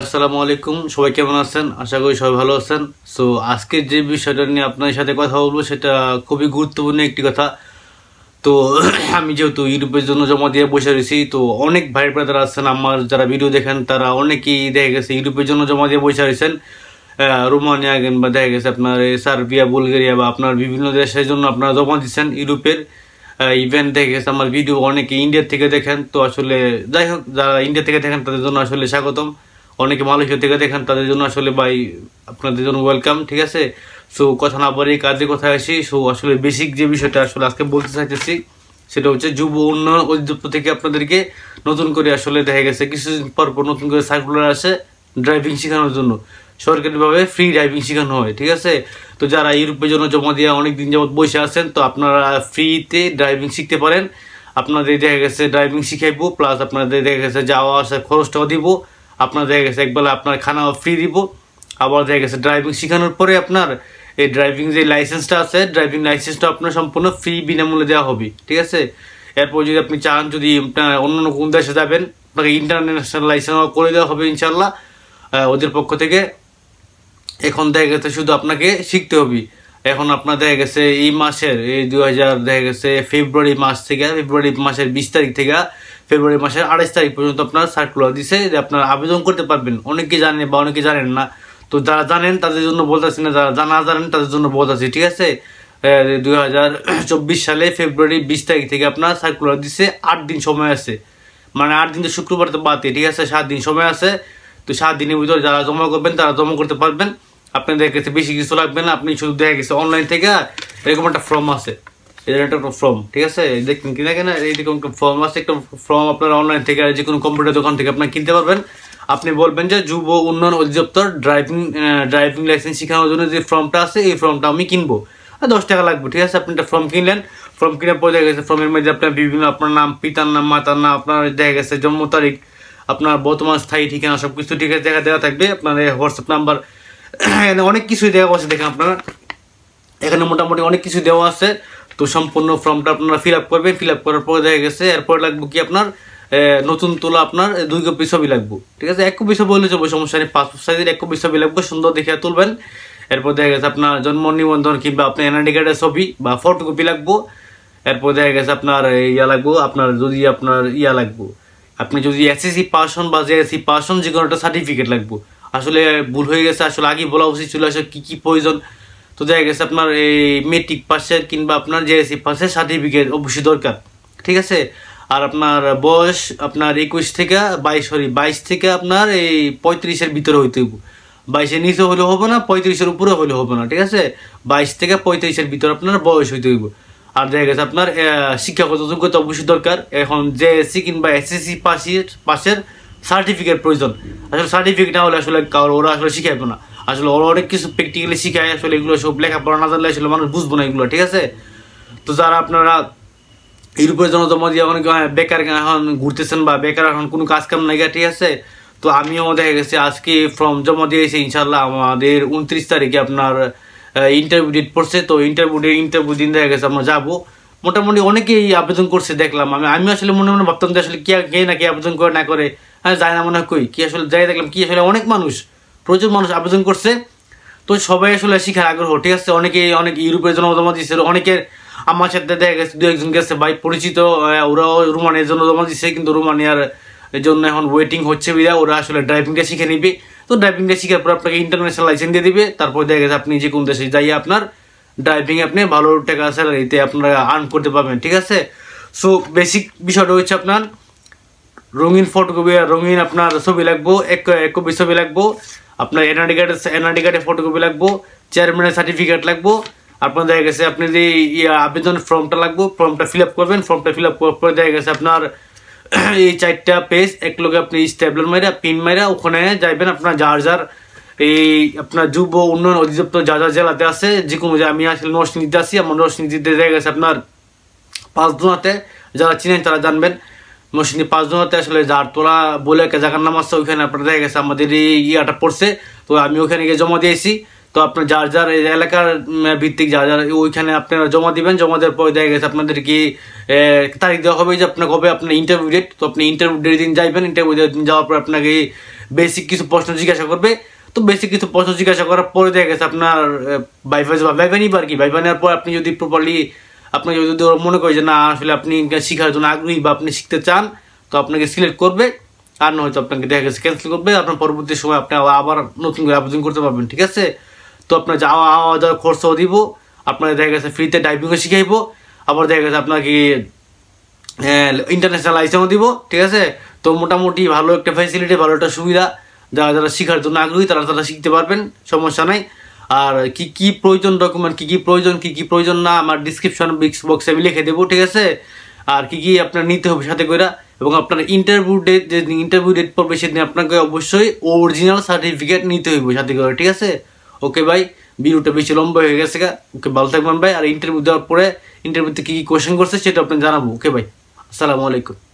আসসালামু আলাইকুম, সবাই কেমন আছেন? আশা করি সবাই ভালো আছেন। সো আজকে যে বিষয়টা নিয়ে আপনাদের সাথে কথা বলবো সেটা খুবই গুরুত্বপূর্ণ একটি কথা। তো আমি যেহেতু ইউরোপের জন্য জমা দিয়ে বসে রয়েছি, তো অনেক ভাই ব্রাদার আছেন আমার যারা ভিডিও দেখেন, তারা অনেকেই দেখা গেছে ইউরোপের জন্য জমা দিয়ে বসে রয়েছেন। রোমানিয়া বা দেখা গেছে আপনার সার্বিয়া, বুলগেরিয়া বা আপনার বিভিন্ন দেশের জন্য আপনারা জমা দিচ্ছেন ইউরোপের। ইভেন্ট দেখে গেছে আমার ভিডিও অনেকে ইন্ডিয়া থেকে দেখেন। তো আসলে যাই হোক, যারা ইন্ডিয়া থেকে দেখেন তাদের জন্য আসলে স্বাগতম। অনেকে মালয়েশিয়া থেকে দেখেন তাদের জন্য আসলে ভাই আপনাদের জন্য ওয়েলকাম, ঠিক আছে। সো কথা না বলে কাজে কোথায় আসি। সো আসলে বেসিক যে বিষয়টা আসলে আজকে বলতে চাইতেছি সেটা হচ্ছে যুব উন্নয়ন অধিদপ্তর থেকে আপনাদেরকে নতুন করে আসলে দেখা গেছে কিছুদিন পর পর নতুন করে সার্কুলার আসে ড্রাইভিং শেখানোর জন্য। সরকারিভাবে ফ্রি ড্রাইভিং শেখানো হয়, ঠিক আছে। তো যারা ইউরোপের জন্য জমা দিয়ে অনেক দিন যাবত বসে আছেন, তো আপনারা ফ্রিতে ড্রাইভিং শিখতে পারেন। আপনাদের দেখা গেছে ড্রাইভিং শিখাইবো, প্লাস আপনাদের দেখা গেছে যাওয়া আসার খরচটাও দিব। আপনার দেখা গেছে একবেলা আপনার খানাও ফ্রি দিব। আবার দেখা গেছে ড্রাইভিং শেখানোর পরে আপনার এই ড্রাইভিং যে লাইসেন্সটা আছে, ড্রাইভিং লাইসেন্সটা আপনার সম্পূর্ণ ফ্রি বিনামূল্যে দেওয়া হবে, ঠিক আছে। এরপর যদি আপনি চান, যদি অন্য কোন দেশে যাবেন, আপনাকে ইন্টারন্যাশনাল লাইসেন্স করে দেওয়া হবে ইনশাল্লাহ ওদের পক্ষ থেকে। এখন দেখা গেছে শুধু আপনাকে শিখতে হবে। এখন আপনার দেখা গেছে এই মাসের এই 2000 দেখা গেছে ফেব্রুয়ারি মাসের 20 তারিখ থেকে ফেব্রুয়ারি মাসের 28 তারিখ পর্যন্ত আপনার সার্কুলার দিছে যে আপনারা আবেদন করতে পারবেন। অনেকে জানে বা অনেকে জানেন না। তো যারা জানেন তাদের জন্য বলতেছি না, যারা জানা জানেন তাদের জন্য বলতেছি, ঠিক আছে। 2024 সালে ফেব্রুয়ারি 20 তারিখ থেকে আপনার সার্কুলার দিছে। 8 দিন সময় আছে, মানে 8 দিন তো শুক্রবার তো বাদে, ঠিক আছে। 7 দিন সময় আছে। তো 7 দিনের ভিতরে যারা জমা করবেন তারা জমা করতে পারবেন। আপনি দেখা গেছে বেশি কিছু লাগবে না, আপনি শুধু দেখা গেছে অনলাইন থেকে এরকম একটা ফর্ম আছে, এটা একটা ফর্ম, ঠিক আছে। দেখবেন কিনা কেনা এইরকম ফর্ম আছে, একটা ফর্ম আপনারা অনলাইন থেকে যে কোনো কম্পিউটার দোকান থেকে আপনার কিনতে পারবেন। আপনি বলবেন যে যুব উন্নয়ন অধিদপ্তর ড্রাইভিং লাইসেন্স শেখানোর জন্য যে ফর্মটা আছে এই ফর্মটা আমি কিনবো, 10 টাকা লাগবে, ঠিক আছে। আপনি একটা ফর্ম কিনলেন, ফর্ম কেনার পর দেখা গেছে ফর্মের মধ্যে আপনার বিভিন্ন আপনার নাম, পিতার নাম, মাতার নাম, আপনার দেখা গেছে জন্ম তারিখ, আপনার বর্তমান স্থায়ী ঠিকানা, সব কিছু ঠিক আছে দেওয়া থাকবে। আপনার হোয়াটসঅ্যাপ নাম্বার, অনেক কিছুই দেওয়া আছে দেখেন আপনারা এখানে মোটামুটি অনেক কিছু দেওয়া আছে। তো সম্পূর্ণ ফর্মটা আপনারা ফিল আপ করবেন। ফিল আপ করার পরে দেখা গেছে এরপর লাগবে কি আপনার নতুন তোলা আপনার 2 কপি ছবি লাগবে, ঠিক আছে। 1 কপি ছবি হলে চলবে, সমস্যা নেই। পাসপোর্ট সাইজের 1 কপি ছবি লাগবে, সুন্দর দেখে তুলবেন। এরপর দেখা গেছে আপনার জন্ম নিবন্ধন কিংবা আপনার এনআইডি কার্ডের ছবি বা ফটোকপি লাগবে। এরপর দেখা গেছে আপনার লাগবো, আপনার যদি আপনার লাগবো, আপনি যদি এসএসসি পাস হন বা জেএসসি পাস হন, যে কোনো একটা সার্টিফিকেট লাগবে। আসলে ভুল হয়ে গেছে, আসলে আগে বলা উচিত ছিল আসলে কি কি প্রয়োজন। তো দেখা গেছে আপনার এই মেট্রিক পাসের কিংবা আপনার জেএসসি পাসের সার্টিফিকেট অবশ্যই দরকার, ঠিক আছে। আর আপনার বয়স আপনার 21 থেকে 22 থেকে আপনার এই 35-এর ভিতরে হইতে হইব। 22-এর নিচে হলে হবে না, 35-এর উপরে হলে হবে না, ঠিক আছে। 22 থেকে 35-এর ভিতরে আপনার বয়স হইতে হইব। আর দেখা গেছে আপনার শিক্ষাগত যোগ্যতা অবশ্যই দরকার। এখন জেএসসি কিংবা এসএসসি পাসের সার্টিফিকেট প্রয়োজন। আসলে সার্টিফিকেট না হলে আসলে ওরা আসলে শিখাইবে না। আসলে ওরা অনেক কিছু প্র্যাকটিক্যালি শিখায়, আসলে এগুলো সব লেখাপড়া না জানলে আসলে মানুষ বুঝবো না এগুলো, ঠিক আছে। তো যারা আপনারা ইউরোপের জন্য জমা দিয়ে অনেক বেকার এখন ঘুরতেছেন বা বেকার এখন কোনো কাজ কাম নাই, ঠিক আছে। তো আমিও দেখা গেছে আজকে ফর্ম জমা দিয়েছি ইনশাল্লাহ। আমাদের 29 তারিখে আপনার ইন্টারভিউ ডেট পড়ছে। তো ইন্টারভিউ দিন দেখা গেছে আমরা যাবো। মোটামুটি অনেকেই আবেদন করছে দেখলাম। আমি আসলে মনে মনে ভাবতাম যে আসলে কে নাকি আবেদন করে না করে, হ্যাঁ যায় না মনে হয় কই কি, আসলে যাই দেখলাম কি আসলে অনেক মানুষ, প্রচুর মানুষ আবেদন করছে। তো সবাই আসলে শিখার আগ্রহ, ঠিক আছে। অনেক ইউরোপের জন্য জমা দিচ্ছে। অনেকের আমার সাথে দেখা গেছে 2-1 গেছে ভাই পরিচিত, ওরাও রোমানিয়ার জন্য জমা দিচ্ছে, কিন্তু রোমানিয়ার জন্য এখন ওয়েটিং হচ্ছে বিধা ওরা আসলে ড্রাইভিংটা শিখে নিবে। তো ড্রাইভিংটা শিখার পর আপনাকে ইন্টারন্যাশনাল লাইসেন্স দিয়ে দিবে। তারপর দেখা গেছে আপনি যে কোন দেশে যাই আপনার ড্রাইভিং আপনি ভালো টাকা স্যালারিতে আপনারা আর্ন করতে পারবেন, ঠিক আছে। সো বেসিক বিষয়টা হচ্ছে আপনার রঙিন ফটোকপি, রঙিন আপনার ছবি লাগবো, 1 কপি ছবি লাগবো, আপনার এনআইডি কার্ডের ফটোকপি লাগবো, চেয়ারম্যানের সার্টিফিকেট লাগবো। আপনার দেখা গেছে আপনি যে আবেদন ফর্মটা লাগবো, ফর্মটা ফিল আপ করবেন। ফর্মটা ফিল আপ করার পরে দেখা গেছে আপনার এই 4টা পেজ একলগে আপনি স্টেপলার মাইরা পিন মাইরা ওখানে যাইবেন। আপনার যার এই আপনার যুব উন্নয়ন অধিদপ্তর যা জেলাতে আছে, যে কোনো আমি আসলে নরসিংদীতে আছি, আমার নরসিংদীতে দেখা গেছে আপনার 5 জোনাতে, যারা চিনেন তারা জানবেন। নরসিংদী 5 জোনাতে আসলে জারতলা বলে একটা জায়গার নাম আছে, ওইখানে আপনার দেখা গেছে আমাদের এই পড়ছে। তো আমি ওখানে গিয়ে জমা দিয়েছি। তো আপনার যার যার এলাকার ভিত্তিক যার যার ওইখানে আপনারা জমা দিবেন। জমা দেওয়ার পরে দেখা গেছে আপনাদের কি তারিখ দেওয়া হবে যে আপনার কবে আপনার ইন্টারভিউ ডেট। তো আপনি ইন্টারভিউ ডেট দিন যাইবেন। ইন্টারভিউ দিন যাওয়ার পর আপনাকে বেসিক কিছু প্রশ্ন জিজ্ঞাসা করবে। তো বেসিক কিছু প্রশ্ন জিজ্ঞাসা করার পরে দেখা গেছে আপনার ভাইভা নিবার কি, ভাইভা নেওয়ার পর আপনি যদি প্রপারলি আপনাকে যদি মনে করে যে না আসলে আপনি শেখার জন্য আগ্রহী বা আপনি শিখতে চান, তো আপনাকে সিলেক্ট করবে। আর না হয়তো আপনাকে দেখা গেছে ক্যান্সেল করবে। আপনার পরবর্তী সময় আপনি আবার নতুন করে আবেদন করতে পারবেন, ঠিক আছে। তো আপনার যাওয়া যাওয়ার খরচাও দিব, আপনার দেখা গেছে ফ্রিতে ডাইভিংও শিখাইবো, আবার দেখা গেছে আপনাকে ইন্টারন্যাশনাল লাইসেন্সও দিব, ঠিক আছে। তো মোটামুটি ভালো একটা ফ্যাসিলিটি, ভালো একটা সুবিধা। যারা যারা শেখার জন্য আগ্রহী তারা শিখতে পারবেন, সমস্যা নাই। আর কি কি প্রয়োজন ডকুমেন্ট, কি কি প্রয়োজন না আমার ডিসক্রিপশন বক্সে আমি লিখে দেবো, ঠিক আছে। আর কি কি আপনার নিতে হবে সাথে করে, এবং আপনার ইন্টারভিউ ডেট পড়বে সেদিন আপনাকে অবশ্যই অরিজিনাল সার্টিফিকেট নিতে হইব সাথে করে, ঠিক আছে। ওকে ভাই, ভিডিওটা বেশি লম্বা হয়ে গেছে। ওকে, ভালো থাকবেন ভাই। আর ইন্টারভিউ দেওয়ার পরে ইন্টারভিউতে কি কি কোয়েশ্চেন করছে সেটা আপনাকে জানাবো। ওকে ভাই, আসসালামু আলাইকুম।